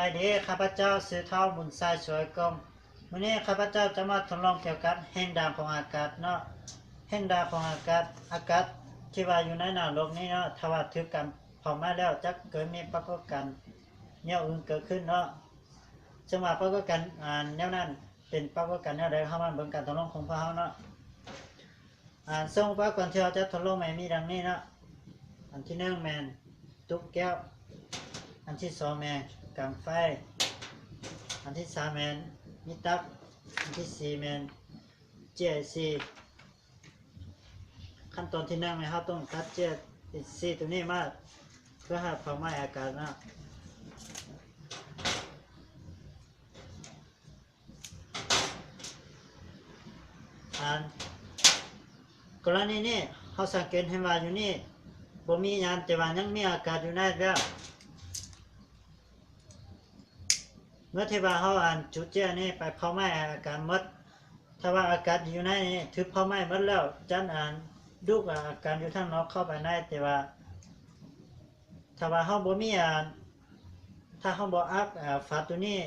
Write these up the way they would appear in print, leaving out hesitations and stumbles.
ายดีข้าพเจ้าซื้อเท้าบุญทรายสวยกงวันนี้ข้าพเจ้าจะมาทดลองเกี่ยวกับแห่งดาวของอากาศเนาะแห่งดาวของอากาศที่ว่าอยู่ในหน้าโลกนี้เนาะถ้าว่าถือกันพอมาแล้วจะเกิดมีปรากฏการณ์แนวอื่นเกิดขึ้นเนาะจังหวะปรากฏการณ์แนวนั้นเป็นปรากฏการณ์แนวใดเข้ามาเบิ่งการทดลองของพวกเราเนาะส่งอุปกรณ์ที่เราจะทดลองมีดังนี้เนาะอันที่1แมนตุ๊กแก้วอันที่2แมนกางไฟอันที่3แมนมิตักอันที่4แมนเจซีขั้นตอนที่1นะครับต้องตัดเจซีตัวนี้มาเพื่อให้ความหมายอากาศนะกรณีนี้เขาสังเกตเห็นว่าอยู่นี่บ่มียานแต่ว่ายังมีอากาศอยู่ในแล้วเมื่อที่ว่าเขาจุดเจ้านี่ไปเผาไหม้อากาศหมดถ้าว่าอากาศอยู่ในนี่ถือเผาไหม้หมดแล้วจันดูกอากาศอยู่ทางนอกเข้าไปในแต่ว่าถ้าว่าเขาบ่มีถ้าเขาบ่อัพฝาตัวนี้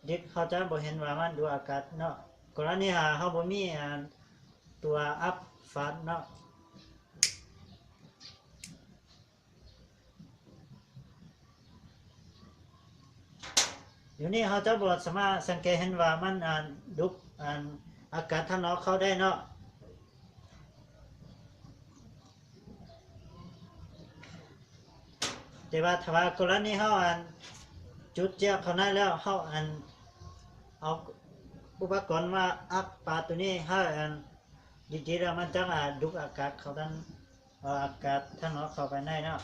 ดิบเขาจะบ่เห็นว่ามันดูอากาศเนาะกรณีเขาบ่มีตัวอัพฝาเนาะอยู่นี่เขาจะบสามารถสังเกตเห็นว่ามันดุกอากาศทางนอกเข้าได้เนาะแต่ว่าถ้าว่ากรณีเขาจุดเจียบเขาได้แล้วเขาเอาอุปกรณ์มาอัพปลาตัวนี้ให้ดีๆแล้วมันจะดุกอากาศเขาด้านอากาศทางนอกเข้าไปได้เนาะ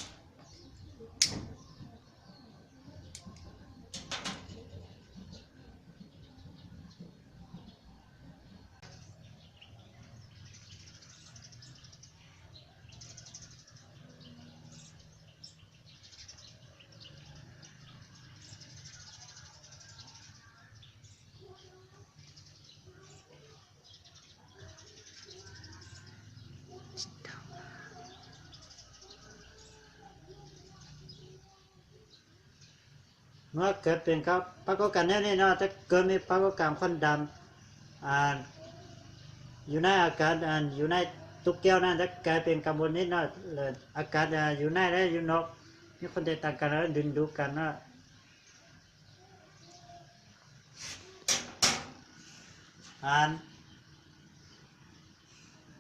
เมื่อเกิดเป็นครับปรากฏการณ์นี้เนาะจะเกิดมีปรากฏการณ์ควันดำอยู่ในอากาศอยู่ในตุกแก้วนั่นจะกลายเป็นกัมพูนิดเนาะอากาศอยู่ในและอยู่นอกมีคนแตกต่างกันแล้วดึงดูกันเนาะ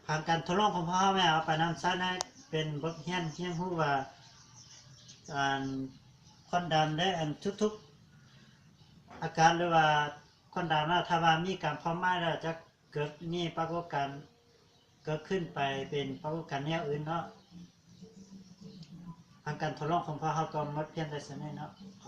ผ่านการทดลองของพ่อแม่เอาไปนำใช้ในเป็นบทเรียนที่รู้ว่าควันดำได้ทุกๆอาการหรือว่าควันดำถ้าว่ามีการเผาไหม้แล้วจะเกิดมีปรากฏการณ์เกิดขึ้นไปเป็นปรากฏการณ์แนวอื่นเนาะทางการทดลองของพ่อเขาก็หมดเพียงแต่เท่านี้เนาะข